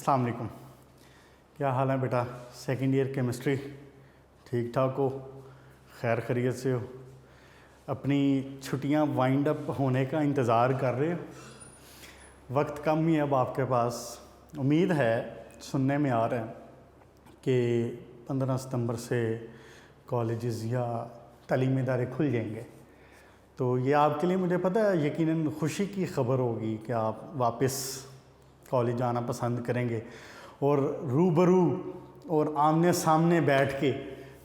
अस्सलाम वालेकुम। क्या हाल है बेटा? सेकंड ईयर केमिस्ट्री ठीक ठाक हो? खैर खैरियत से हो? अपनी छुट्टियां वाइंड अप होने का इंतज़ार कर रहे हो? वक्त कम ही है अब आपके पास। उम्मीद है, सुनने में आ रहा है कि 15 सितंबर से कॉलेजेस या तालीमी इदारे खुल जाएंगे, तो ये आपके लिए मुझे पता है यकीनन खुशी की खबर होगी कि आप वापस कॉलेज जाना पसंद करेंगे और रूबरू और आमने सामने बैठ के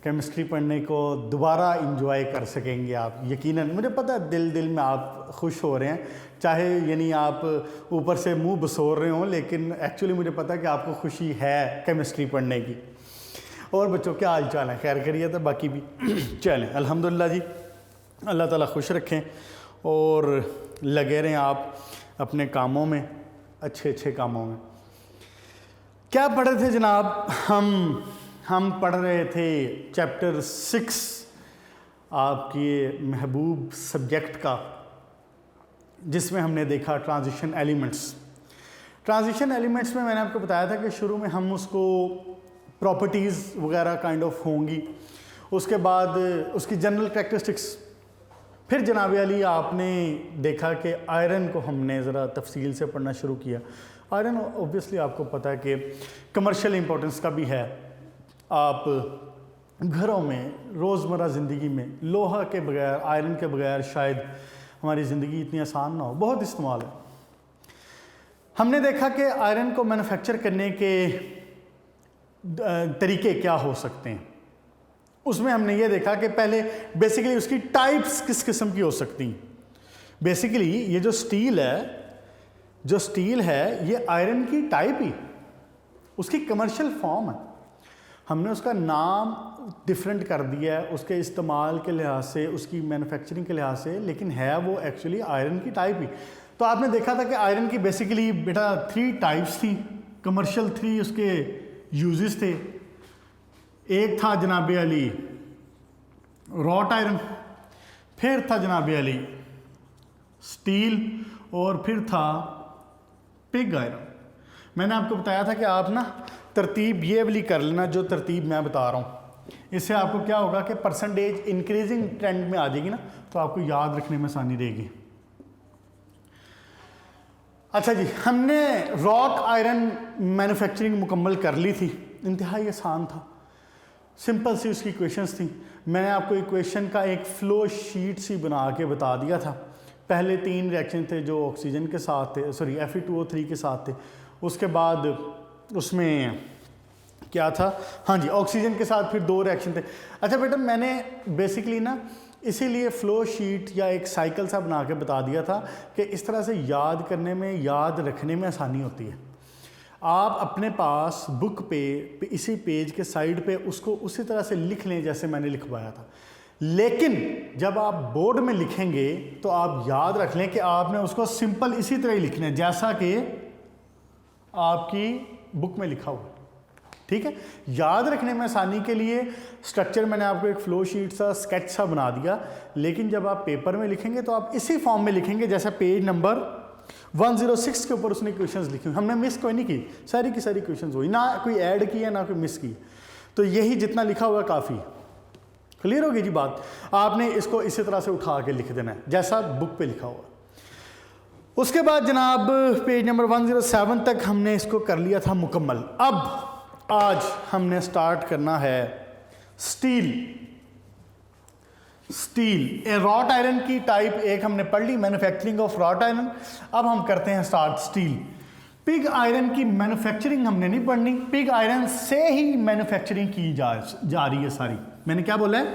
केमिस्ट्री पढ़ने को दोबारा इंजॉय कर सकेंगे आप। यकीनन मुझे पता है दिल में आप खुश हो रहे हैं, चाहे यानी आप ऊपर से मुंह बसोर रहे हों, लेकिन एक्चुअली मुझे पता है कि आपको खुशी है केमिस्ट्री पढ़ने की। और बच्चों क्या हाल चाल है? खैर खैरियत है? बाकी भी चलें अल्हम्दुलिल्लाह जी, अल्लाह ताला खुश रखें और लगे रहें आप अपने कामों में, अच्छे कामों में। क्या पढ़ रहे थे जनाब? हम पढ़ रहे थे चैप्टर 6 आपके महबूब सब्जेक्ट का, जिसमें हमने देखा ट्रांजिशन एलिमेंट्स। ट्रांजिशन एलिमेंट्स में मैंने आपको बताया था कि शुरू में हम उसको प्रॉपर्टीज़ वगैरह काइंड ऑफ होंगी, उसके बाद उसकी जनरल कैरेक्टरिस्टिक्स। फिर जनाब अली आपने देखा कि आयरन को हमने ज़रा तफसील से पढ़ना शुरू किया। आयरन ऑब्वियसली आपको पता है कि कमर्शियल इंपॉर्टेंस का भी है। आप घरों में रोज़मर्रा ज़िंदगी में लोहा के बगैर, आयरन के बगैर शायद हमारी ज़िंदगी इतनी आसान ना हो, बहुत इस्तेमाल है। हमने देखा कि आयरन को मैन्युफैक्चर करने के तरीके क्या हो सकते हैं। उसमें हमने ये देखा कि पहले बेसिकली उसकी टाइप्स किस किस्म की हो सकती हैं। बेसिकली ये जो स्टील है ये आयरन की टाइप ही, उसकी कमर्शियल फॉर्म है। हमने उसका नाम डिफरेंट कर दिया है उसके इस्तेमाल के लिहाज से, उसकी मैन्युफैक्चरिंग के लिहाज से, लेकिन है वो एक्चुअली आयरन की टाइप ही। तो आपने देखा था कि आयरन की बेसिकली बेटा 3 टाइप्स थी, कमर्शियल 3 उसके यूजेस थे। एक था जनाब अली रॉट आयरन, फिर था जनाब अली स्टील, और फिर था पिग आयरन। मैंने आपको बताया था कि आप ना तरतीब ये वाली कर लेना जो तरतीब मैं बता रहा हूँ, इससे आपको क्या होगा कि परसेंटेज इंक्रीजिंग ट्रेंड में आ जाएगी ना, तो आपको याद रखने में आसानी रहेगी। अच्छा जी, हमने रॉक आयरन मैन्युफैक्चरिंग मुकम्मल कर ली थी, इंतहाई आसान था, सिंपल सी उसकी इक्वेशंस थी। मैंने आपको इक्वेशन का एक फ्लो शीट सी बना के बता दिया था। पहले 3 रिएक्शन थे जो ऑक्सीजन के साथ थे, सॉरी Fe2O3 के साथ थे। उसके बाद उसमें क्या था, हाँ जी, ऑक्सीजन के साथ फिर 2 रिएक्शन थे। अच्छा बेटा, मैंने बेसिकली ना इसीलिए फ़्लो शीट या एक साइकिल सा बना के बता दिया था कि इस तरह से याद करने में, याद रखने में आसानी होती है। आप अपने पास बुक पे इसी पेज के साइड पे उसको उसी तरह से लिख लें जैसे मैंने लिखवाया था, लेकिन जब आप बोर्ड में लिखेंगे तो आप याद रख लें कि आपने उसको सिंपल इसी तरह ही लिखना है जैसा कि आपकी बुक में लिखा हुआ। ठीक है, याद रखने में आसानी के लिए स्ट्रक्चर मैंने आपको एक फ्लो शीट सा स्केच सा बना दिया, लेकिन जब आप पेपर में लिखेंगे तो आप इसी फॉर्म में लिखेंगे जैसा पेज नंबर 106 के ऊपर उसने क्वेश्चंस लिखे हुए। हमने मिस कोई नहीं की, सारी की सारी क्वेश्चंस हुई, ना कोई ऐड की है ना कोई मिस की, तो यही जितना लिखा हुआ काफ़ी। क्लियर होगी जी बात? आपने इसको इसी तरह से उठा के लिख देना है जैसा बुक पे लिखा हुआ। उसके बाद जनाब पेज नंबर 107 तक हमने इसको कर लिया था मुकम्मल। अब आज हमने स्टार्ट करना है स्टील। ए रॉट आयरन की टाइप एक हमने पढ़ ली, मैन्युफैक्चरिंग ऑफ रॉट आयरन। अब हम करते हैं स्टार्ट स्टील। पिग आयरन की मैन्युफैक्चरिंग हमने नहीं पढ़नी, पिग आयरन से ही मैन्युफैक्चरिंग की जा रही है सारी। मैंने क्या बोला है?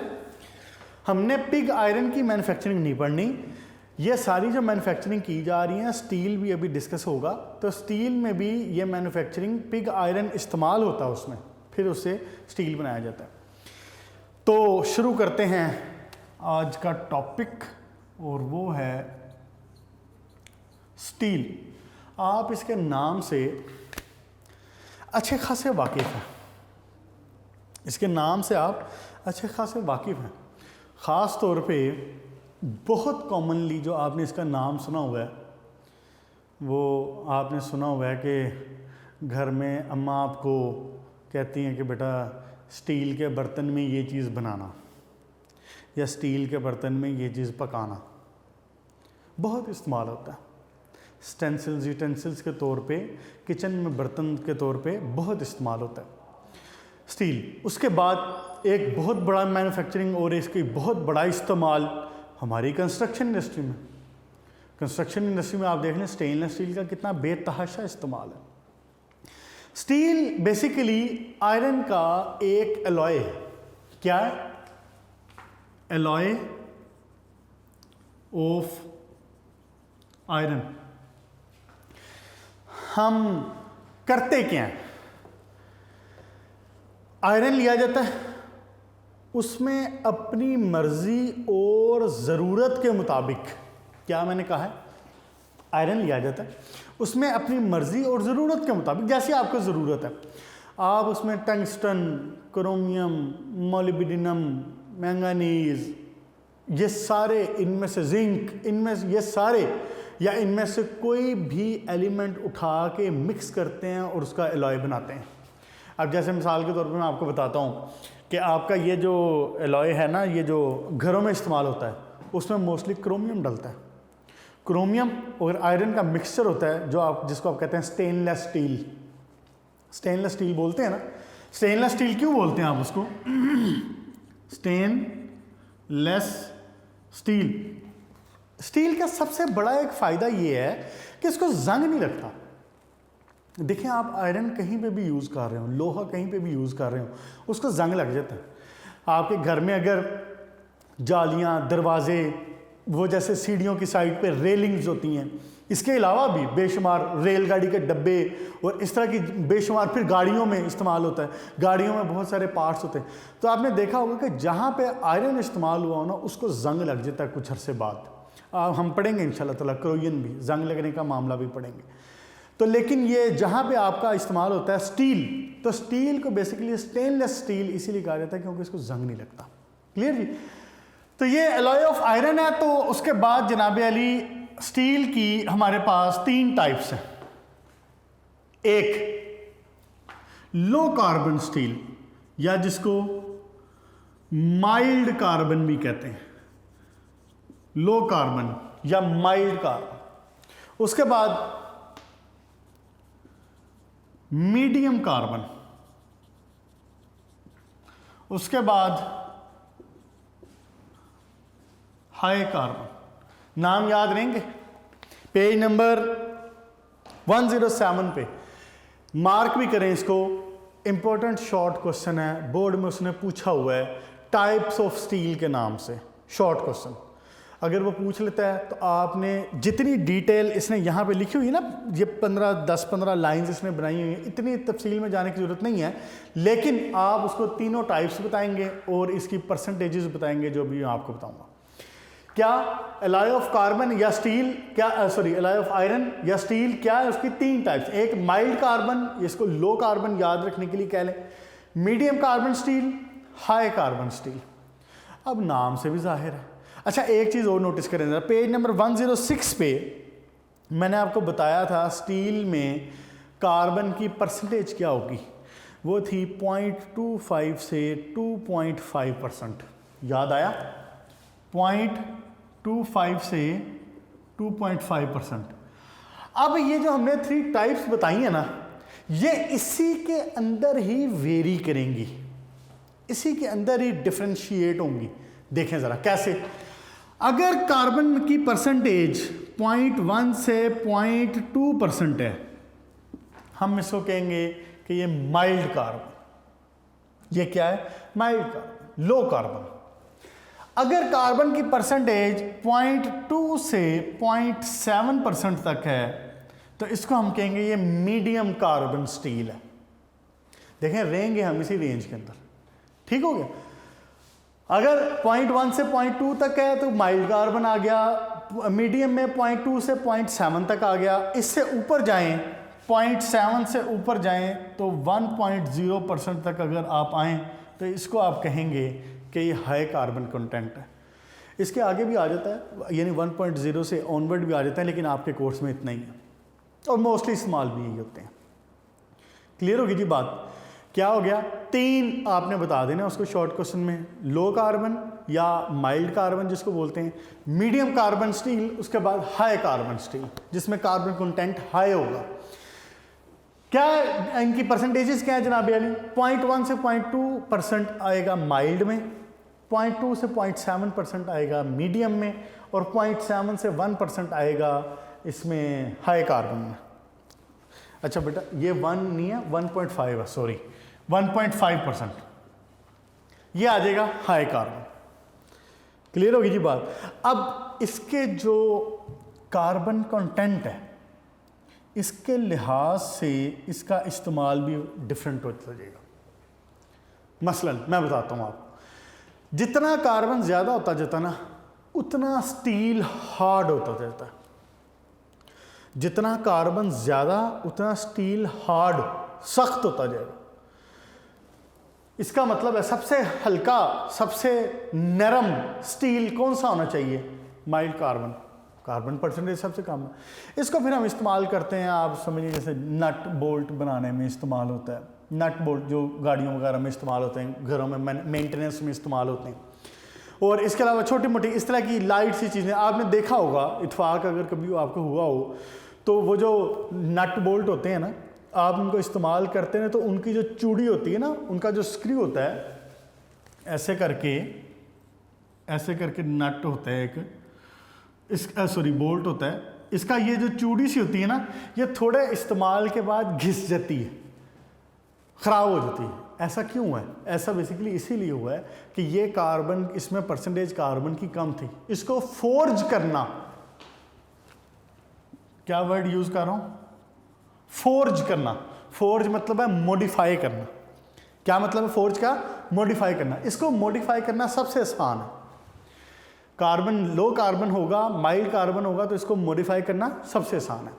हमने पिग आयरन की मैन्युफैक्चरिंग नहीं पढ़नी, ये सारी जो मैन्युफैक्चरिंग की जा रही है, स्टील भी अभी डिस्कस होगा, तो स्टील में भी ये मैन्युफैक्चरिंग पिग आयरन इस्तेमाल होता है उसमें, फिर उससे स्टील बनाया जाता है। तो शुरू करते हैं आज का टॉपिक, और वो है स्टील। आप इसके नाम से अच्छे खासे वाकिफ़ हैं, इसके नाम से आप अच्छे खासे वाकिफ़ हैं। ख़ास तौर पे बहुत कॉमनली जो आपने इसका नाम सुना हुआ है, वो आपने सुना हुआ है कि घर में अम्मा आपको कहती हैं कि बेटा स्टील के बर्तन में ये चीज़ बनाना या स्टील के बर्तन में ये चीज़ पकाना, बहुत इस्तेमाल होता है। स्टेंसिल्स यूटेंसिल्स के तौर पे, किचन में बर्तन के तौर पे बहुत इस्तेमाल होता है स्टील। उसके बाद एक बहुत बड़ा मैन्युफैक्चरिंग और इसकी बहुत बड़ा इस्तेमाल हमारी कंस्ट्रक्शन इंडस्ट्री में। कंस्ट्रक्शन इंडस्ट्री में आप देख लें स्टेनलेस स्टील का कितना बेतहाशा इस्तेमाल है। स्टील बेसिकली आयरन का एक एलॉय है। क्या है? Alloy of iron. हम करते क्या हैं? आयरन लिया जाता है, उसमें अपनी मर्जी और ज़रूरत के मुताबिक, क्या मैंने कहा है, आयरन लिया जाता है, उसमें अपनी मर्जी और ज़रूरत के मुताबिक, जैसी आपको ज़रूरत है, आप उसमें टंगस्टन, क्रोमियम, मोलिब्डेनम, मैंगानीज, ये सारे, इनमें से जिंक, इनमें ये सारे या इनमें से कोई भी एलिमेंट उठा के मिक्स करते हैं और उसका एलॉय बनाते हैं। अब जैसे मिसाल के तौर पे मैं आपको बताता हूँ कि आपका ये जो एलॉय है ना, ये जो घरों में इस्तेमाल होता है, उसमें मोस्टली क्रोमियम डलता है। क्रोमियम और आयरन का मिक्सचर होता है जो आप, जिसको आप कहते हैं स्टेनलेस स्टील। स्टेनलेस स्टील बोलते हैं ना। स्टेनलेस स्टील क्यों बोलते हैं आप उसको? Stainless steel. स्टील का सबसे बड़ा एक फ़ायदा ये है कि इसको जंग नहीं लगता। देखें, आप आयरन कहीं पे भी यूज़ कर रहे हो, लोहा कहीं पे भी यूज़ कर रहे हो, उसको जंग लग जाता है। आपके घर में अगर जालियाँ, दरवाजे, वो जैसे सीढ़ियों की साइड पे रेलिंग्स होती हैं, इसके अलावा भी बेशुमार रेलगाड़ी के डब्बे और इस तरह की बेशुमार, फिर गाड़ियों में इस्तेमाल होता है, गाड़ियों में बहुत सारे पार्ट्स होते हैं। तो आपने देखा होगा कि जहाँ पे आयरन इस्तेमाल हुआ हो ना, उसको जंग लग जाता है कुछ अरसे बाद। हम पढ़ेंगे इंशाल्लाह ताला क्रोयन भी, जंग लगने का मामला भी पढ़ेंगे। तो लेकिन ये जहाँ पे आपका इस्तेमाल होता है स्टील, तो स्टील को बेसिकली स्टेनलेस स्टील इसीलिए कहा जाता है क्योंकि इसको जंग नहीं लगता। क्लियर जी? तो ये एलॉय ऑफ आयरन है। तो उसके बाद जनाब अली स्टील की हमारे पास 3 टाइप्स हैं। एक लो कार्बन स्टील, या जिसको माइल्ड कार्बन भी कहते हैं, लो कार्बन या माइल्ड कार्बन। उसके बाद मीडियम कार्बन, उसके बाद हाई कार्बन। नाम याद रहेंगे, पेज नंबर 107 पे मार्क भी करें इसको। इंपॉर्टेंट शॉर्ट क्वेश्चन है, बोर्ड में उसने पूछा हुआ है टाइप्स ऑफ स्टील के नाम से, शॉर्ट क्वेश्चन। अगर वो पूछ लेता है तो आपने जितनी डिटेल इसने यहाँ पे लिखी हुई है ना, ये 10-15 लाइंस इसने बनाई हुई हैं, इतनी तफसील में जाने की ज़रूरत नहीं है, लेकिन आप उसको तीनों टाइप्स बताएंगे और इसकी परसेंटेजेस बताएंगे जो भी मैं आपको बताऊंगा। क्या एलॉय ऑफ कार्बन या स्टील, क्या सॉरी एलॉय ऑफ आयरन या स्टील, क्या है उसकी 3 टाइप्स। एक माइल्ड कार्बन, इसको लो कार्बन याद रखने के लिए कह लें, medium carbon steel, high carbon steel. अब नाम से भी जाहिर है। अच्छा, एक चीज़ और नोटिस करें जरा, पेज नंबर 106 पे मैंने आपको बताया था स्टील में कार्बन की परसेंटेज क्या होगी, वो थी 0.25 से 2.5%। याद आया? 0.25 से 2.5%। अब ये जो हमने 3 टाइप्स बताई है ना, ये इसी के अंदर ही वेरी करेंगी, इसी के अंदर ही डिफ्रेंशिएट होंगी। देखें ज़रा कैसे। अगर कार्बन की परसेंटेज 0.1 से 0.2% है, हम इसको कहेंगे कि ये माइल्ड कार्बन। ये क्या है? Mild carbon, low carbon. अगर कार्बन की परसेंटेज 0.2 से 0.7% तक है तो इसको हम कहेंगे ये मीडियम कार्बन स्टील है। देखें, रहेंगे हम इसी रेंज के अंदर। ठीक हो गया? अगर 0.1 से 0.2 तक है तो माइल्ड कार्बन आ गया, मीडियम में 0.2 से 0.7 तक आ गया। इससे ऊपर जाएं, 0.7 से ऊपर जाएं तो 1.0% तक अगर आप आएँ तो इसको आप कहेंगे कि ये हाई कार्बन कंटेंट है। इसके आगे भी आ जाता है, यानी 1.0 से ऑनवर्ड भी आ जाता है, लेकिन आपके कोर्स में इतना ही है और मोस्टली इस्तेमाल भी यही होते हैं। क्लियर होगी जी बात? क्या हो गया? 3 आपने बता देना उसको शॉर्ट क्वेश्चन में, लो कार्बन या माइल्ड कार्बन जिसको बोलते हैं, मीडियम कार्बन स्टील, उसके बाद हाई कार्बन स्टील जिसमें कार्बन कंटेंट हाई होगा। क्या इनकी परसेंटेजेस क्या है जनाब अली? 0.1 से 0.2% आएगा माइल्ड में, 0.2 से 0.7% आएगा मीडियम में, और 0.7 से 1% आएगा इसमें हाई कार्बन में। अच्छा बेटा ये 1 नहीं है, 1.5 है, सॉरी 1.5% ये आ जाएगा हाई कार्बन। क्लियर होगी जी बात? अब इसके जो कार्बन कंटेंट है इसके लिहाज से इसका इस्तेमाल भी डिफरेंट होता जाएगा। मसलन मैं बताता हूँ आपको, जितना कार्बन ज़्यादा होता जाता ना उतना स्टील हार्ड होता जाता है। जितना कार्बन ज़्यादा उतना स्टील हार्ड सख्त होता जाएगा। इसका मतलब है सबसे हल्का सबसे नरम स्टील कौन सा होना चाहिए? Mild carbon. कार्बन परसेंटेज सबसे कम है। इसको फिर हम इस्तेमाल करते हैं, आप समझिए जैसे नट बोल्ट बनाने में इस्तेमाल होता है। नट बोल्ट जो गाड़ियों वगैरह में इस्तेमाल होते हैं, घरों में मेंटेनेंस में इस्तेमाल होते हैं। और इसके अलावा छोटी मोटी इस तरह की लाइट सी चीज़ें आपने देखा होगा, इत्फाक अगर कभी आपको हुआ हो तो वो जो नट बोल्ट होते हैं ना, आप उनको इस्तेमाल करते हैं तो उनकी जो चूड़ी होती है ना, उनका जो स्क्रू होता है ऐसे करके नट होता है एक, सॉरी बोल्ट होता है, इसका ये जो चूड़ी सी होती है ना, ये थोड़े इस्तेमाल के बाद घिस जाती है, ख़राब हो जाती है। ऐसा क्यों है? ऐसा बेसिकली इसीलिए हुआ है कि ये कार्बन, इसमें परसेंटेज कार्बन की कम थी। इसको फोर्ज करना, क्या वर्ड यूज कर रहा हूं? फोर्ज करना। फोर्ज मतलब है मॉडिफाई करना। क्या मतलब है फोर्ज का? मॉडिफाई करना। इसको मॉडिफाई करना सबसे आसान है। कार्बन लो कार्बन होगा, माइल्ड कार्बन होगा, तो इसको मॉडिफाई करना सबसे आसान है।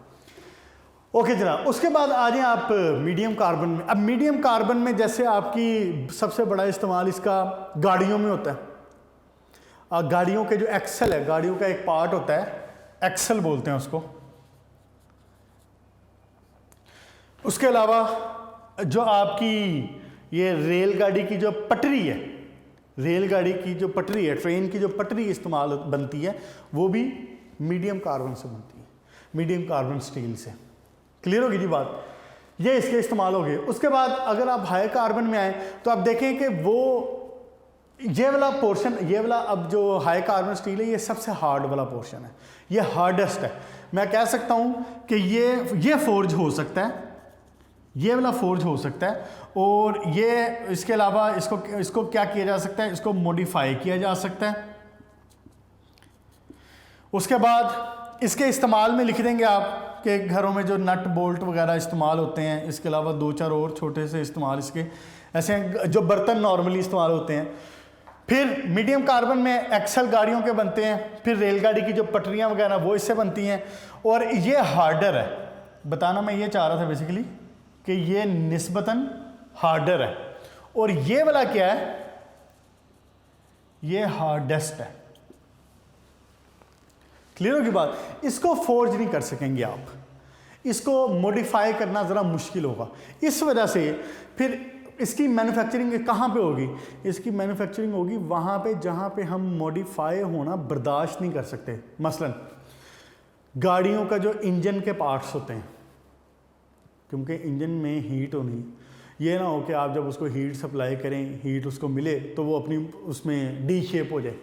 ओके जनाब, उसके बाद आ जाए आप मीडियम कार्बन में। अब मीडियम कार्बन में जैसे आपकी सबसे बड़ा इस्तेमाल इसका गाड़ियों में होता है। गाड़ियों के जो एक्सल है, गाड़ियों का एक पार्ट होता है, एक्सल बोलते हैं उसको। उसके अलावा जो आपकी ये रेलगाड़ी की जो पटरी है, रेलगाड़ी की जो पटरी है, ट्रेन की जो पटरी इस्तेमाल बनती है, वो भी मीडियम कार्बन से बनती है, मीडियम कार्बन स्टील से। क्लियर होगी जी बात? ये इसके इस्तेमाल हो गए। उसके बाद अगर आप हाई कार्बन में आए तो आप देखें कि वो ये वाला पोर्शन, ये वाला अब जो हाई कार्बन स्टील है, ये सबसे हार्ड वाला पोर्शन है, ये हार्डेस्ट है। मैं कह सकता हूँ कि ये फोर्ज हो सकता है, ये वाला फोर्ज हो सकता है, और ये इसके अलावा इसको क्या किया जा सकता है? इसको मॉडिफाई किया जा सकता है। उसके बाद इसके इस्तेमाल में लिख देंगे आप कि घरों में जो नट बोल्ट वगैरह इस्तेमाल होते हैं, इसके अलावा 2-4 और छोटे से इस्तेमाल इसके ऐसे जो बर्तन नॉर्मली इस्तेमाल होते हैं। फिर मीडियम कार्बन में एक्सल गाड़ियों के बनते हैं, फिर रेलगाड़ी की जो पटरियां वगैरह वो इससे बनती हैं, और ये हार्डर है। बताना मैं ये चाह रहा था बेसिकली कि ये निस्बतन हार्डर है, और ये वाला क्या है? ये हार्डेस्ट है। क्लियर होगी बात? इसको फोर्ज नहीं कर सकेंगे आप, इसको मॉडिफाई करना ज़रा मुश्किल होगा। इस वजह से फिर इसकी मैन्युफैक्चरिंग कहाँ पे होगी? इसकी मैन्युफैक्चरिंग होगी वहाँ पे जहाँ पे हम मॉडिफाई होना बर्दाश्त नहीं कर सकते। मसलन गाड़ियों का जो इंजन के पार्ट्स होते हैं, क्योंकि इंजन में हीट होनी, ये ना हो कि आप जब उसको हीट सप्लाई करें, हीट उसको मिले तो वो अपनी उसमें डी शेप हो जाए।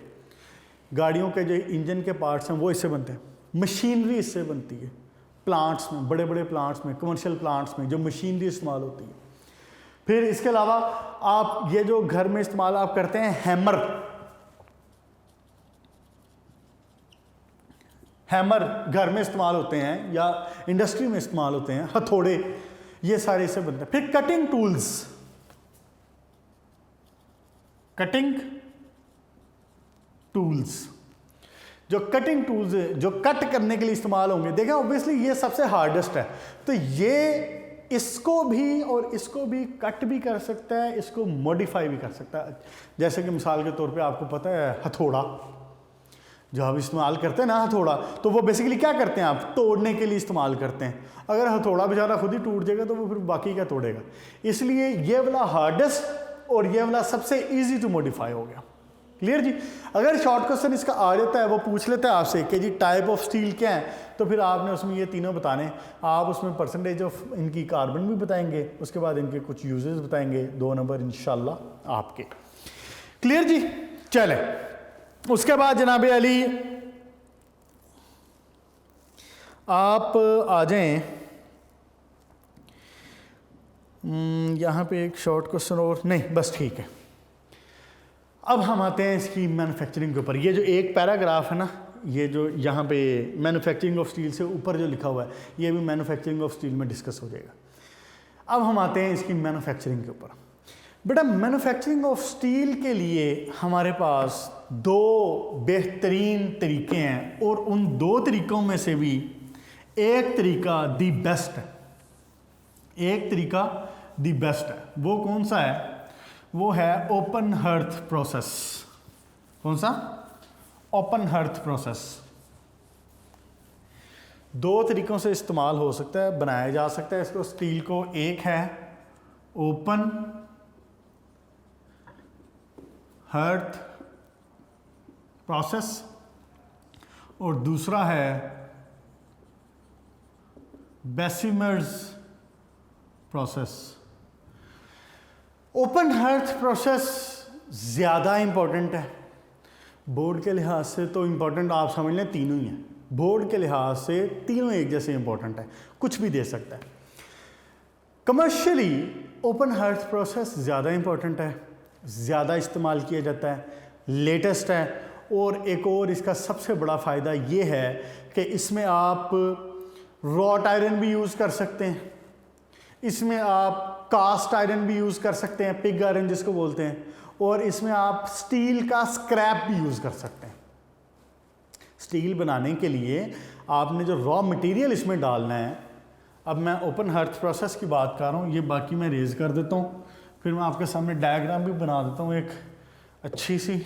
गाड़ियों के जो इंजन के पार्ट्स हैं वो इससे बनते हैं, मशीनरी इससे बनती है। प्लांट्स में, बड़े बड़े प्लांट्स में, कमर्शियल प्लांट्स में जो मशीनरी इस्तेमाल होती है। फिर इसके अलावा आप ये जो घर में इस्तेमाल आप करते हैं, हैमर घर में इस्तेमाल होते हैं या इंडस्ट्री में इस्तेमाल होते हैं, हथौड़े, ये सारे इससे बनते हैं। फिर कटिंग टूल्स, जो कटिंग टूल्स जो कट करने के लिए इस्तेमाल होंगे, देखें ऑब्वियसली ये सबसे हार्डेस्ट है, तो ये इसको भी और इसको भी कट भी कर सकता है, इसको मॉडिफाई भी कर सकता है। जैसे कि मिसाल के तौर पे आपको पता है हथौड़ा, जो हम इस्तेमाल करते हैं ना हथौड़ा, तो वो बेसिकली क्या करते हैं आप, तोड़ने के लिए इस्तेमाल करते हैं। अगर हथौड़ा बेचारा खुद ही टूट जाएगा तो वो फिर बाकी क्या तोड़ेगा। इसलिए ये वाला हार्डेस्ट और ये वाला सबसे इजी टू मॉडिफाई हो गया। क्लियर जी। अगर शॉर्ट क्वेश्चन इसका आ जाता है, वो पूछ लेता है आपसे कि जी टाइप ऑफ स्टील क्या है, तो फिर आपने उसमें ये तीनों बताने। आप उसमें परसेंटेज ऑफ इनकी कार्बन भी बताएंगे, उसके बाद इनके कुछ यूजेस बताएंगे, 2 नंबर इंशाल्लाह आपके। क्लियर जी। चले उसके बाद जनाब अली आप आ जाएं, यहाँ पे एक शॉर्ट क्वेश्चन और नहीं, बस ठीक है। अब हम आते हैं इसकी मैन्युफैक्चरिंग के ऊपर। ये जो एक पैराग्राफ है ना, ये जो यहाँ पे मैन्युफैक्चरिंग ऑफ स्टील से ऊपर जो लिखा हुआ है, ये भी मैन्युफैक्चरिंग ऑफ स्टील में डिस्कस हो जाएगा। अब हम आते हैं इसकी मैन्युफैक्चरिंग के ऊपर। बेटा मैन्युफैक्चरिंग ऑफ स्टील के लिए हमारे पास 2 बेहतरीन तरीके हैं, और उन 2 तरीक़ों में से भी एक तरीका दी बेस्ट है, एक तरीका दी बेस्ट है। वो कौन सा है? वो है ओपन हर्थ प्रोसेस। कौन सा? Open hearth process. 2 तरीकों से इस्तेमाल हो सकता है, बनाया जा सकता है इसको स्टील को। एक है ओपन हर्थ प्रोसेस और दूसरा है बेसिमर्स प्रोसेस। ओपन हर्थ प्रोसेस ज़्यादा इंपॉर्टेंट है बोर्ड के लिहाज से, तो इंपॉर्टेंट आप समझ लें तीनों ही हैं। बोर्ड के लिहाज से तीनों एक जैसे इंपॉर्टेंट है, कुछ भी दे सकता है। कमर्शियली ओपन हर्थ प्रोसेस ज़्यादा इंपॉर्टेंट है, ज़्यादा इस्तेमाल किया जाता है, लेटेस्ट है। और एक और इसका सबसे बड़ा फ़ायदा ये है कि इसमें आप रॉट आयरन भी यूज़ कर सकते हैं, इसमें आप कास्ट आयरन भी यूज़ कर सकते हैं, पिग आयरन जिसको बोलते हैं, और इसमें आप स्टील का स्क्रैप भी यूज़ कर सकते हैं। स्टील बनाने के लिए आपने जो रॉ मटेरियल इसमें डालना है, अब मैं ओपन हर्थ प्रोसेस की बात कर रहा हूँ, ये बाकी मैं रेज कर देता हूँ, फिर मैं आपके सामने डायग्राम भी बना देता हूँ एक अच्छी सी,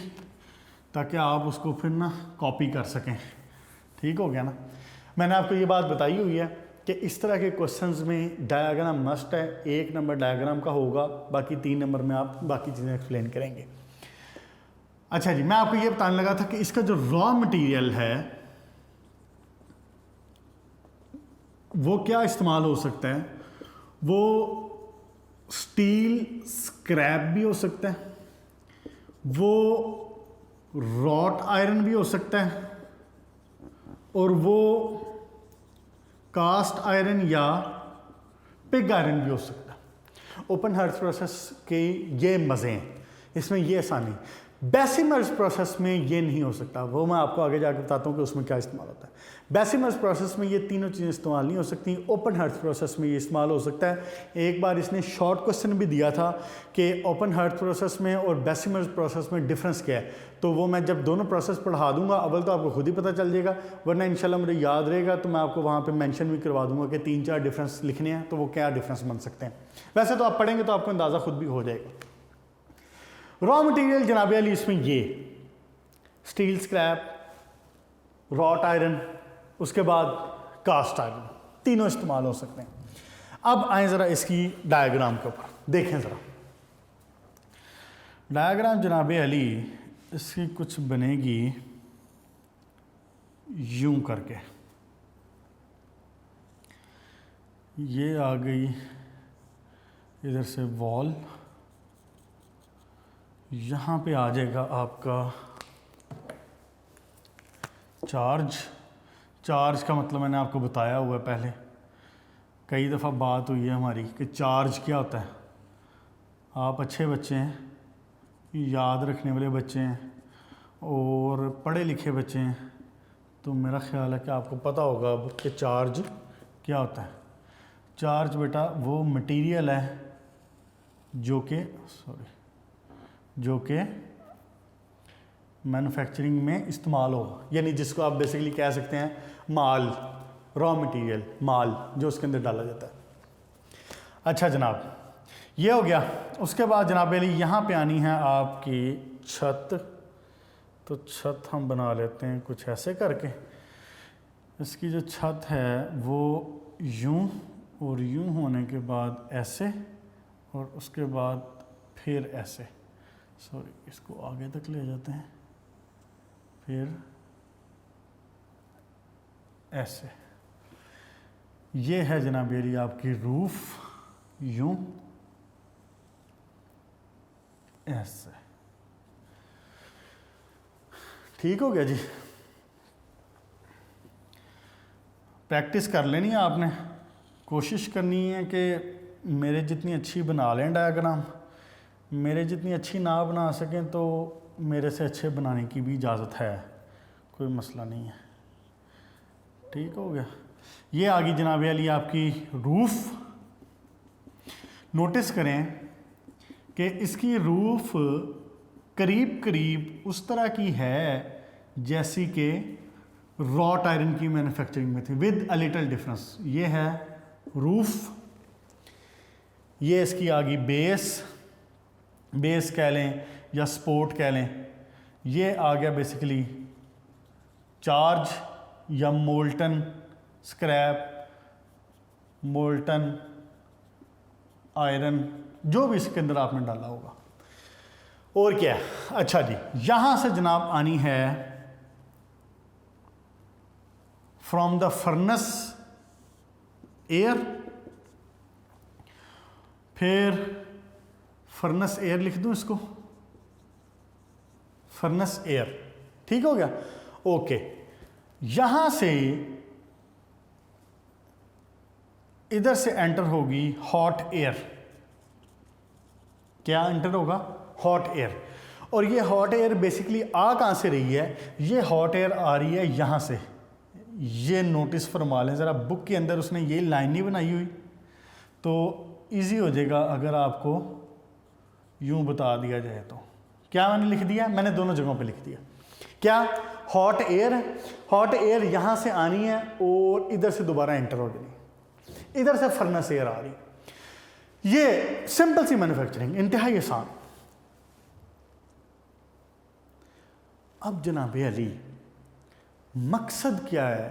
ताकि आप उसको फिर ना कॉपी कर सकें। ठीक हो गया ना। मैंने आपको ये बात बताई हुई है कि इस तरह के क्वेश्चंस में डायग्राम मस्ट है। 1 नंबर डायग्राम का होगा, बाकी 3 नंबर में आप बाकी चीज़ें एक्सप्लेन करेंगे। अच्छा जी, मैं आपको ये बताने लगा था कि इसका जो रॉ मटेरियल है वो क्या इस्तेमाल हो सकता है। वो स्टील स्क्रैप भी हो सकता है, वो रॉट आयरन भी हो सकता है, और वो कास्ट आयरन या पिग आयरन भी हो सकता है। ओपन हर्थ प्रोसेस के ये मज़े हैं, इसमें ये आसानी। बेसिमर्स प्रोसेस में ये नहीं हो सकता, वो मैं आपको आगे जाकर बताता हूँ कि उसमें क्या इस्तेमाल होता है। बेसिमर्स प्रोसेस में ये तीनों चीज़ें इस्तेमाल नहीं हो सकती। ओपन हर्थ प्रोसेस में ये इस्तेमाल हो सकता है। एक बार इसने शॉर्ट क्वेश्चन भी दिया था कि ओपन हर्थ प्रोसेस में और बेसिमर्स प्रोसेस में डिफरेंस क्या है, तो वो मैं जब दोनों प्रोसेस पढ़ा दूंगा, अव्वल तो आपको खुद ही पता चल जाएगा, वरना इंशाल्लाह मुझे याद रहेगा तो मैं आपको वहाँ पे मेंशन भी करवा दूंगा कि 3-4 डिफरेंस लिखने हैं, तो वो क्या डिफरेंस बन सकते हैं। वैसे तो आप पढ़ेंगे तो आपको अंदाज़ा खुद भी हो जाएगा। रॉ मटेरियल जनाब अली इसमें ये स्टील स्क्रैप, रॉट आयरन, उसके बाद कास्ट आयरन, तीनों इस्तेमाल हो सकते हैं। अब आए ज़रा इसकी डायग्राम के ऊपर, देखें ज़रा डायग्राम जनाब अली। इसकी कुछ बनेगी यूं करके, ये आ गई इधर से वॉल, यहाँ पे आ जाएगा आपका चार्ज। चार्ज का मतलब मैंने आपको बताया हुआ है पहले, कई दफ़ा बात हुई है हमारी कि चार्ज क्या होता है। आप अच्छे बच्चे हैं, याद रखने वाले बच्चे हैं और पढ़े लिखे बच्चे हैं, तो मेरा ख्याल है कि आपको पता होगा अब कि चार्ज क्या होता है। चार्ज बेटा वो मटेरियल है जो कि मैन्युफैक्चरिंग में इस्तेमाल हो, यानी जिसको आप बेसिकली कह सकते हैं माल, रॉ मटेरियल, माल जो उसके अंदर डाला जाता है। अच्छा जनाब, ये हो गया। उसके बाद जनाब अली यहाँ पे आनी है आपकी छत। तो छत हम बना लेते हैं कुछ ऐसे करके। इसकी जो छत है वो यूं और यूं होने के बाद ऐसे और उसके बाद फिर ऐसे, सॉरी इसको आगे तक ले जाते हैं, फिर ऐसे। ये है जनाब मेरी आपकी रूफ, यूं ऐसे। ठीक हो गया जी। प्रैक्टिस कर लेनी है आपने, कोशिश करनी है कि मेरे जितनी अच्छी बना लें डायग्राम, मेरे जितनी अच्छी ना बना सकें तो मेरे से अच्छे बनाने की भी इजाज़त है, कोई मसला नहीं है। ठीक हो गया। ये आ गई जनाब वाली आपकी रूफ। नोटिस करें कि इसकी रूफ करीब करीब उस तरह की है जैसी कि रॉट आयरन की मैन्युफैक्चरिंग में थी, विद अ लिटिल डिफरेंस। ये है रूफ, ये इसकी आ गई बेस कह लें या सपोर्ट कह लें। ये आ गया बेसिकली चार्ज या मोल्टन स्क्रैप, मोल्टन आयरन, जो भी इसके अंदर आपने डाला होगा। और क्या है, अच्छा जी, यहां से जनाब आनी है फ्रॉम द फर्नेस एयर, फिर फर्नेस एयर लिख दूं इसको, फर्नेस एयर। ठीक हो गया, ओके। यहां से इधर से एंटर होगी हॉट एयर। क्या एंटर होगा? Hot air. और ये हॉट एयर बेसिकली आ कहां से रही है? ये हॉट एयर आ रही है यहां से। ये नोटिस फरमा लें ज़रा, बुक के अंदर उसने ये लाइन नहीं बनाई हुई तो इजी हो जाएगा अगर आपको यूं बता दिया जाए तो। क्या मैंने लिख दिया? मैंने दोनों जगहों पे लिख दिया। क्या? हॉट एयर है, हॉट एयर यहां से आनी है और इधर से दोबारा एंटर हो जानी, इधर से फर्नेस एयर आ रही। ये सिंपल सी मैन्युफैक्चरिंग, इंतहाई आसान। अब जनाब अली मकसद क्या है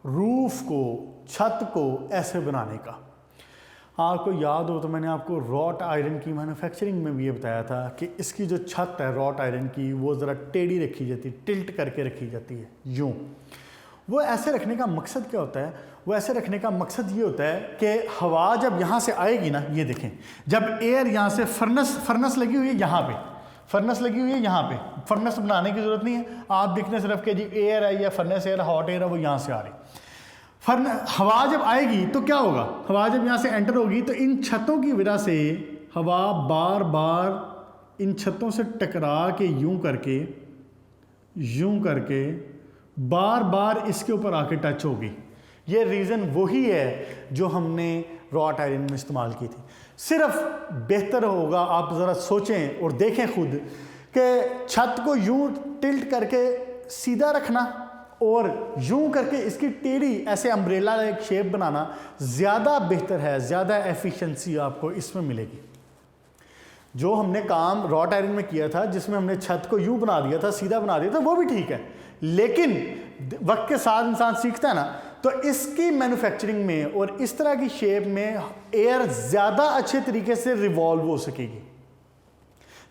रूफ को, छत को ऐसे बनाने का? आपको याद हो तो मैंने आपको रॉट आयरन की मैन्युफैक्चरिंग में भी ये बताया था कि इसकी जो छत है रॉट आयरन की वो ज़रा टेढ़ी रखी जाती है, टिल्ट करके रखी जाती है यूं। वो ऐसे रखने का मकसद क्या होता है? वो ऐसे रखने का मकसद ये होता है कि हवा जब यहाँ से आएगी ना, ये देखें, जब एयर यहाँ से फर्नेस लगी हुई है यहाँ पे, फर्नेस लगी हुई है यहाँ पे, फर्नेस बनाने की ज़रूरत नहीं है, आप देखने सिर्फ कि जी एयर है या फर्नेस एयर, हॉट एयर है, वो यहाँ से आ रही। हवा जब आएगी तो क्या होगा? हवा जब यहाँ से एंटर होगी तो इन छतों की वजह से हवा बार बार इन छतों से टकरा के यूं करके बार बार इसके ऊपर आके टच होगी। ये रीज़न वही है जो हमने रॉट आयरन में इस्तेमाल की थी। सिर्फ बेहतर होगा आप ज़रा सोचें और देखें खुद कि छत को यूं टिल्ट करके सीधा रखना और यूं करके इसकी टेढ़ी ऐसे अम्ब्रेला एक शेप बनाना ज़्यादा बेहतर है, ज़्यादा एफिशिएंसी आपको इसमें मिलेगी। जो हमने काम रॉट आयरन में किया था जिसमें हमने छत को यूं बना दिया था, सीधा बना दिया था, वो भी ठीक है, लेकिन वक्त के साथ इंसान सीखता है ना, तो इसकी मैन्युफैक्चरिंग में और इस तरह की शेप में एयर ज़्यादा अच्छे तरीके से रिवॉल्व हो सकेगी,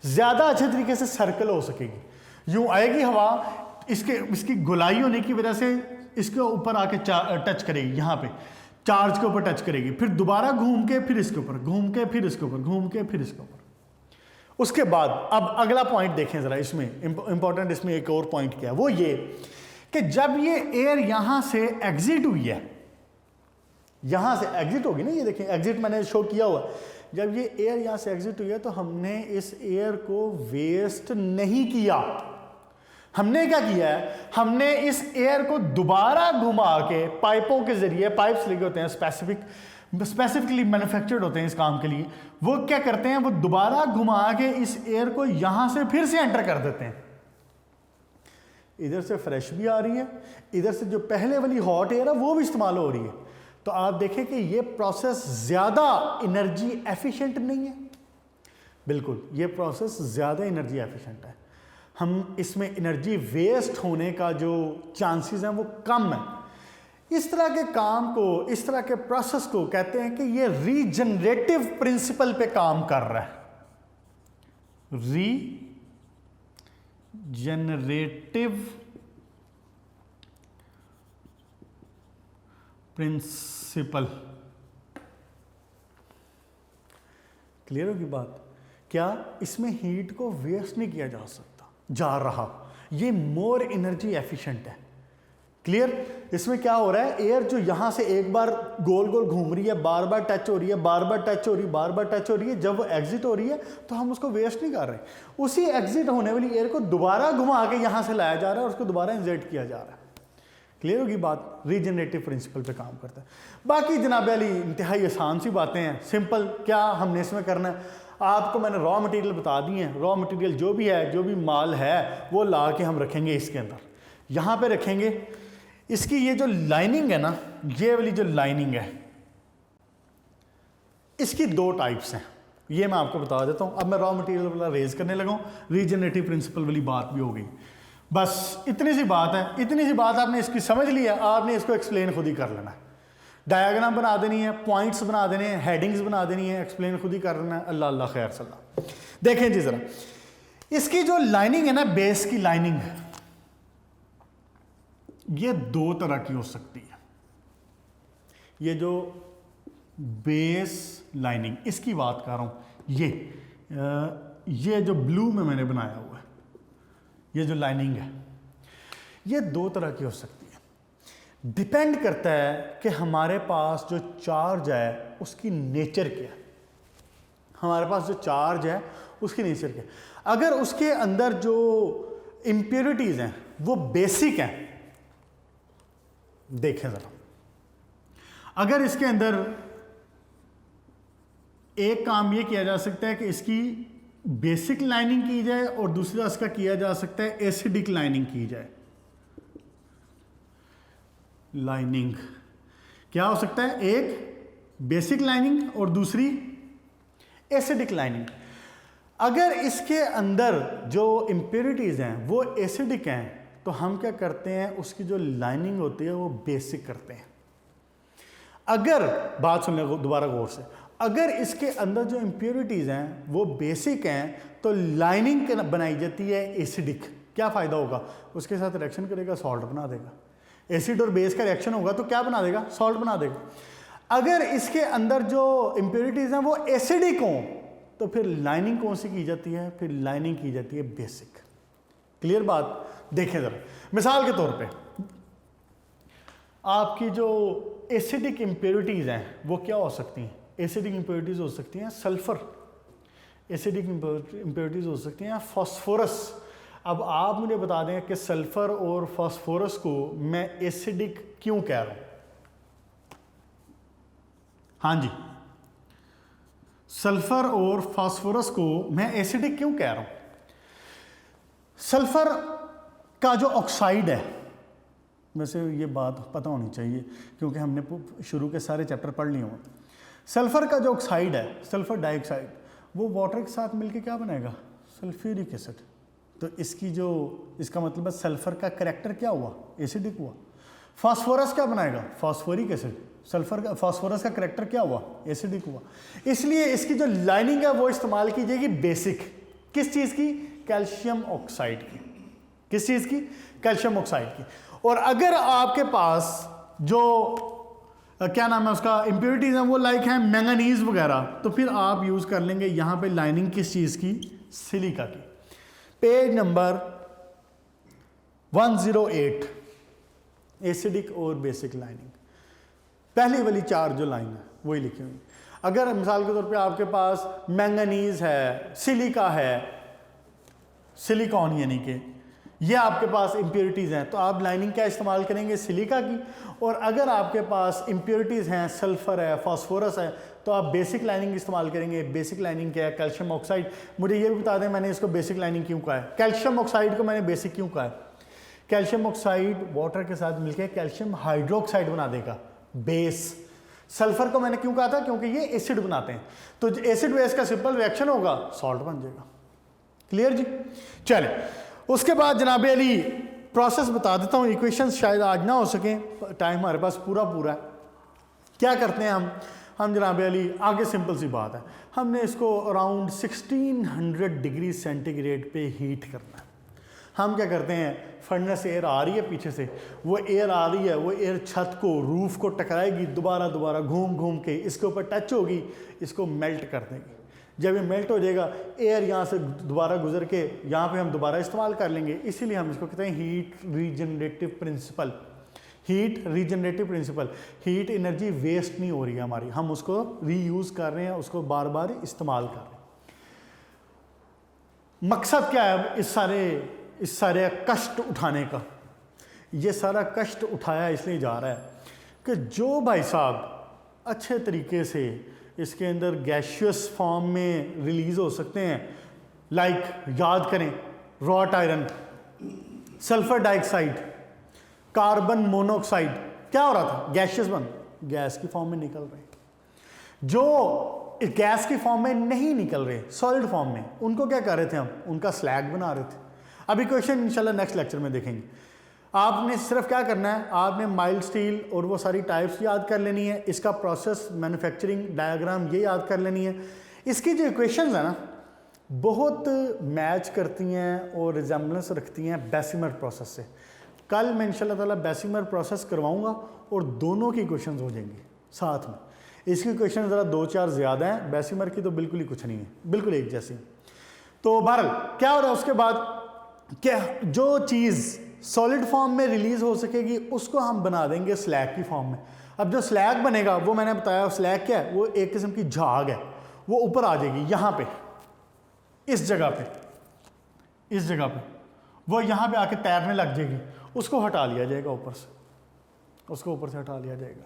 ज़्यादा अच्छे तरीके से सर्कल हो सकेगी। यूं आएगी हवा, इसकी गोलाई होने की वजह से इसके ऊपर आके टच करेगी, यहाँ पे चार्ज के ऊपर टच करेगी, फिर दोबारा घूम के फिर इसके ऊपर, घूम के फिर इसके ऊपर, घूम के फिर इसके ऊपर। उसके बाद अब अगला पॉइंट देखें ज़रा, इसमें इंपॉर्टेंट इसमें एक और पॉइंट क्या है, वो ये कि जब ये एयर यहां से एग्जिट हुई है, यहां से एग्जिट होगी ना, ये देखें एग्जिट मैंने शो किया हुआ, जब ये एयर यहां से एग्जिट हुई है तो हमने इस एयर को वेस्ट नहीं किया। हमने क्या किया है? हमने इस एयर को दोबारा घुमा के पाइपों के जरिए, पाइप्स लगे होते हैं स्पेसिफिकली मैन्युफैक्चर्ड होते हैं इस काम के लिए, वो क्या करते हैं, वो दोबारा घुमा के इस एयर को यहां से फिर से एंटर कर देते हैं। इधर से फ्रेश भी आ रही है, इधर से जो पहले वाली हॉट एयर है वो भी इस्तेमाल हो रही है। तो आप देखें कि ये प्रोसेस ज़्यादा एनर्जी एफिशिएंट नहीं है, बिल्कुल ये प्रोसेस ज़्यादा एनर्जी एफिशिएंट है। हम इसमें एनर्जी वेस्ट होने का जो चांसेस हैं वो कम है। इस तरह के काम को, इस तरह के प्रोसेस को कहते हैं कि ये रीजनरेटिव प्रिंसिपल पे काम कर रहा है। Regenerative principal. क्लियर होगी बात? क्या इसमें हीट को वेस्ट नहीं किया जा सकता, जा रहा, ये मोर एनर्जी एफिशिएंट है। क्लियर? इसमें क्या हो रहा है, एयर जो यहां से एक बार गोल गोल घूम रही है, बार बार टच हो रही है, बार बार टच हो रही है, बार बार टच हो रही है, जब वो एग्जिट हो रही है तो हम उसको वेस्ट नहीं कर रहे, उसी एग्जिट होने वाली एयर को दोबारा घुमा के यहां से लाया जा रहा है और उसको दोबारा इंजेक्ट किया जा रहा है। क्लियर होगी बात? रीजनरेटिव प्रिंसिपल पे काम करता है। बाकी जनाब अली इंतहाई आसान सी बातें हैं, सिंपल। क्या हमने इसमें करना है, आपको मैंने रॉ मटेरियल बता दिए हैं। रॉ मटेरियल जो भी है, जो भी माल है, वो ला के हम रखेंगे इसके अंदर, यहाँ पे रखेंगे। इसकी ये जो लाइनिंग है ना, ये वाली जो लाइनिंग है, इसकी दो टाइप्स हैं, ये मैं आपको बता देता हूँ। अब मैं रॉ मटेरियल वाला रेज करने लगा हूँ, रीजनरेटिव प्रिंसिपल वाली बात भी हो गई। बस इतनी सी बात है, इतनी सी बात आपने इसकी समझ ली है, आपने इसको एक्सप्लेन खुद ही कर लेना है। डायग्राम बना देनी है, पॉइंट्स बना देने हैं, हेडिंग्स बना देनी है, एक्सप्लेन खुद ही कर लेना है। अल्लाह अल्लाह खैर सल्ला। देखें जी जरा, इसकी जो लाइनिंग है ना, बेस की लाइनिंग, ये दो तरह की हो सकती है। ये जो बेस लाइनिंग, इसकी बात कर रहा हूं, ये जो ब्लू में मैंने बनाया हुआ है, ये जो लाइनिंग है, ये दो तरह की हो सकती है। डिपेंड करता है कि हमारे पास जो चार्ज है उसकी नेचर क्या है। हमारे पास जो चार्ज है उसकी नेचर क्या है। अगर उसके अंदर जो इम्प्योरिटीज हैं वो बेसिक हैं, देखें जरा, अगर इसके अंदर एक काम ये किया जा सकता है कि इसकी बेसिक लाइनिंग की जाए और दूसरा इसका किया जा सकता है एसिडिक लाइनिंग की जाए। लाइनिंग क्या हो सकता है, एक बेसिक लाइनिंग और दूसरी एसिडिक लाइनिंग। अगर इसके अंदर जो इम्प्योरिटीज हैं वो एसिडिक हैं तो हम क्या करते हैं, उसकी जो लाइनिंग होती है वो बेसिक करते हैं। अगर बात सुन ले दोबारा गौर से, अगर इसके अंदर जो इम्प्योरिटीज हैं वो बेसिक हैं तो लाइनिंग बनाई जाती है एसिडिक। क्या फ़ायदा होगा, उसके साथ रिएक्शन करेगा, सॉल्ट बना देगा। एसिड और बेस का रिएक्शन होगा तो क्या बना देगा, सॉल्ट बना देगा। अगर इसके अंदर जो इम्प्योरिटीज हैं वो एसिडिक हों तो फिर लाइनिंग कौन सी की जाती है, फिर लाइनिंग की जाती है बेसिक। क्लियर बात? देखें जरा, मिसाल के तौर पे आपकी जो एसिडिक इम्प्योरिटीज हैं वो क्या हो सकती हैं, एसिडिक इम्प्योरिटीज हो सकती हैं सल्फर, एसिडिक इम्प्योरिटीज हो सकती हैं फास्फोरस। अब आप मुझे बता दें कि सल्फर और फास्फोरस को मैं एसिडिक क्यों कह रहा हूं। हाँ जी, सल्फर और फास्फोरस को मैं एसिडिक क्यों कह रहा हूं। सल्फर का जो ऑक्साइड है, वैसे ये बात पता होनी चाहिए क्योंकि हमने शुरू के सारे चैप्टर पढ़ लिए हों। सल्फर का जो ऑक्साइड है, सल्फर डाइऑक्साइड, वो वाटर के साथ मिलके क्या बनाएगा, सल्फ्यूरिक एसिड। तो इसकी जो, इसका मतलब है सल्फर का करैक्टर क्या हुआ, एसिडिक हुआ। फास्फोरस क्या बनाएगा, फास्फोरिक एसिड। सल्फर का, फास्फोरस का करैक्टर क्या हुआ, एसिडिक हुआ। इसलिए इसकी जो लाइनिंग है वो इस्तेमाल की जाएगी बेसिक। किस चीज़ की, कैल्शियम ऑक्साइड की। किस चीज़ की, कैल्शियम ऑक्साइड की। और अगर आपके पास जो क्या नाम है उसका इम्प्योरिटीज हैं वो लाइक हैं मैंगनीज वगैरह, तो फिर आप यूज़ कर लेंगे यहाँ पे लाइनिंग किस चीज़ की, सिलिका की। पेज नंबर 108, एसिडिक और बेसिक लाइनिंग, पहली वाली चार जो लाइन है वही लिखी हुई। अगर मिसाल के तौर पे आपके पास मैंगनीज है, सिलिका है, सिलिकॉन यानी कि ये आपके पास इम्प्योरिटीज़ हैं तो आप लाइनिंग क्या इस्तेमाल करेंगे, सिलिका की। और अगर आपके पास इम्प्योरिटीज़ हैं, सल्फर है, फास्फोरस है, तो आप बेसिक लाइनिंग इस्तेमाल करेंगे। बेसिक लाइनिंग क्या है, कैल्शियम ऑक्साइड। मुझे ये भी बता दें मैंने इसको बेसिक लाइनिंग क्यों कहा है, कैल्शियम ऑक्साइड को मैंने बेसिक क्यों कहा है। कैल्शियम ऑक्साइड वाटर के साथ मिलकर कैल्शियम हाइड्रोक्साइड बना देगा, बेस। सल्फर को मैंने क्यों कहा था, क्योंकि ये एसिड बनाते हैं, तो एसिड बेस का सिंपल रिएक्शन होगा, सॉल्ट बन जाएगा। क्लियर जी। चले, उसके बाद जनाब अली प्रोसेस बता देता हूँ, इक्वेशंस शायद आज ना हो सकें, टाइम हमारे पास पूरा है। क्या करते हैं हम जनाब अली, आगे सिंपल सी बात है, हमने इसको अराउंड 1600 डिग्री सेंटीग्रेड पे हीट करना है। हम क्या करते हैं, फर्नेस से एयर आ रही है पीछे से, वो एयर आ रही है, वो एयर छत को, रूफ को टकराएगी, दोबारा घूम घूम के इसके ऊपर टच होगी, इसको मेल्ट कर देगी। जब ये मेल्ट हो जाएगा, एयर यहाँ से दोबारा गुजर के यहाँ पे हम दोबारा इस्तेमाल कर लेंगे। इसीलिए हम इसको कहते हैं heat regenerative principle. Heat regenerative principle, heat energy waste नहीं हो रही है हमारी, हम उसको रीयूज़ कर रहे हैं, उसको बार बार इस्तेमाल कर रहे हैं। मकसद क्या है इस सारे कष्ट उठाने का? ये सारा कष्ट उठाया इसलिए जा रहा है कि जो भाई साहब अच्छे तरीके से इसके अंदर गैशियस फॉर्म में रिलीज हो सकते हैं, लाइक याद करें wrought iron, sulphur dioxide, carbon monoxide, क्या हो रहा था, गैशियस गैस की फॉर्म में निकल रहे। जो गैस की फॉर्म में नहीं निकल रहे, सॉलिड फॉर्म में, उनको क्या कर रहे थे हम, उनका स्लैग बना रहे थे। अभी क्वेश्चन इंशाल्लाह नेक्स्ट लेक्चर में देखेंगे। आपने सिर्फ क्या करना है, आपने माइल्ड स्टील और वो सारी टाइप्स याद कर लेनी है, इसका प्रोसेस मैन्युफैक्चरिंग डायग्राम ये याद कर लेनी है। इसकी जो इक्वेशंस है ना, बहुत मैच करती हैं और रिजेम्बलेंस रखती हैं बेसिमर प्रोसेस से। कल मैं इंशाल्लाह ताला बेसिमर प्रोसेस करवाऊंगा और दोनों की इक्वेशंस हो जाएंगी साथ में। इसकी इक्वेशन ज़रा 2-4 ज़्यादा हैं, बेसिमर की तो बिल्कुल ही कुछ नहीं है, बिल्कुल एक जैसी। तो बहरहाल क्या हो रहा है उसके बाद, क्या जो चीज़ सॉलिड फॉर्म में रिलीज हो सकेगी उसको हम बना देंगे स्लैग की फॉर्म में। अब जो स्लैग बनेगा वो मैंने बताया, स्लैग क्या है, वो एक किस्म की झाग है, वो ऊपर आ जाएगी यहाँ पे, इस जगह पे वो यहाँ पे आके तैरने लग जाएगी, उसको हटा लिया जाएगा ऊपर से, उसको ऊपर से हटा लिया जाएगा,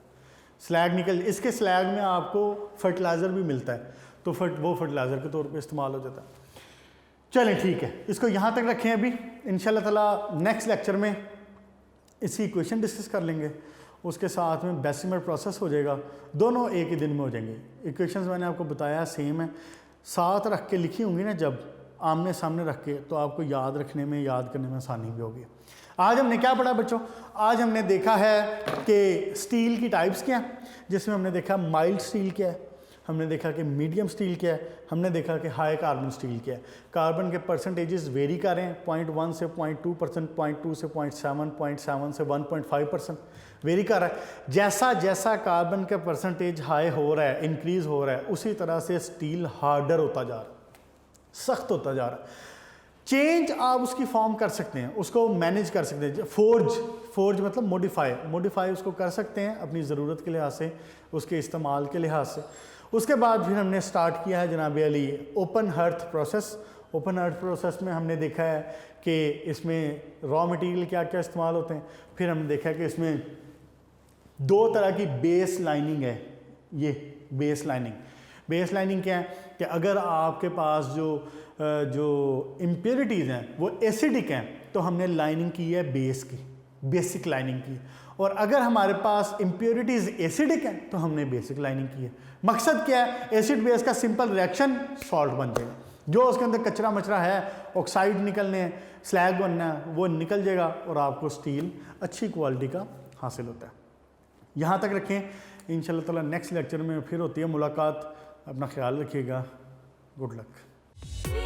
स्लैग निकल। इसके स्लैग में आपको फर्टिलाइज़र भी मिलता है, तो वो फर्टिलाइज़र के तौर पे इस्तेमाल हो जाता है। चलें ठीक है, इसको यहाँ तक रखें। अभी इंशाल्लाह ताला नेक्स्ट लेक्चर में इसकी इक्वेशन डिस्कस कर लेंगे, उसके साथ में बेसिमर प्रोसेस हो जाएगा, दोनों एक ही दिन में हो जाएंगे। इक्वेशंस मैंने आपको बताया सेम है, साथ रख के लिखी होंगी ना जब आमने सामने रख के, तो आपको याद रखने में, याद करने में आसानी भी होगी। आज हमने क्या पढ़ा बच्चों, आज हमने देखा है कि स्टील की टाइप्स क्या हैं, जिसमें हमने देखा माइल्ड स्टील क्या है, हमने देखा कि मीडियम स्टील क्या है, हमने देखा कि हाई कार्बन स्टील क्या है। कार्बन के परसेंटेजेस वेरी कर रहे हैं, 0.1 से 0.2%, 0.2 से 0.7, 0.7 से 1.5% वेरी कर रहा है। जैसा जैसा कार्बन का परसेंटेज हाई हो रहा है, इंक्रीज हो रहा है, उसी तरह से स्टील हार्डर होता जा रहा है, सख्त होता जा रहा है। चेंज आप उसकी फॉर्म कर सकते हैं, उसको मैनेज कर सकते हैं। फोर्ज मतलब मॉडिफाई उसको कर सकते हैं अपनी ज़रूरत के लिहाज से, उसके इस्तेमाल के लिहाज से। उसके बाद फिर हमने स्टार्ट किया है जनाब Ali open hearth process. Open hearth process में हमने देखा है कि इसमें रॉ मटेरियल क्या क्या इस्तेमाल होते हैं। फिर हमने देखा है कि इसमें 2 तरह की बेस लाइनिंग है। ये बेस लाइनिंग क्या है कि अगर आपके पास जो इम्प्योरिटीज़ हैं वो एसिडिक हैं, तो हमने लाइनिंग की है बेस की, बेसिक लाइनिंग की। और अगर हमारे पास इम्प्योरिटीज़ एसिडिक हैं तो हमने बेसिक लाइनिंग की है। मकसद क्या है, एसिड बेस का सिंपल रिएक्शन सॉल्ट बन जाएगा, जो उसके अंदर कचरा मचरा है, ऑक्साइड निकलने हैं, स्लैग बनना है, वो निकल जाएगा और आपको स्टील अच्छी क्वालिटी का हासिल होता है। यहाँ तक रखें, इंशाल्लाह ताला नेक्स्ट लेक्चर में फिर होती है मुलाकात। अपना ख्याल रखिएगा, गुड लक।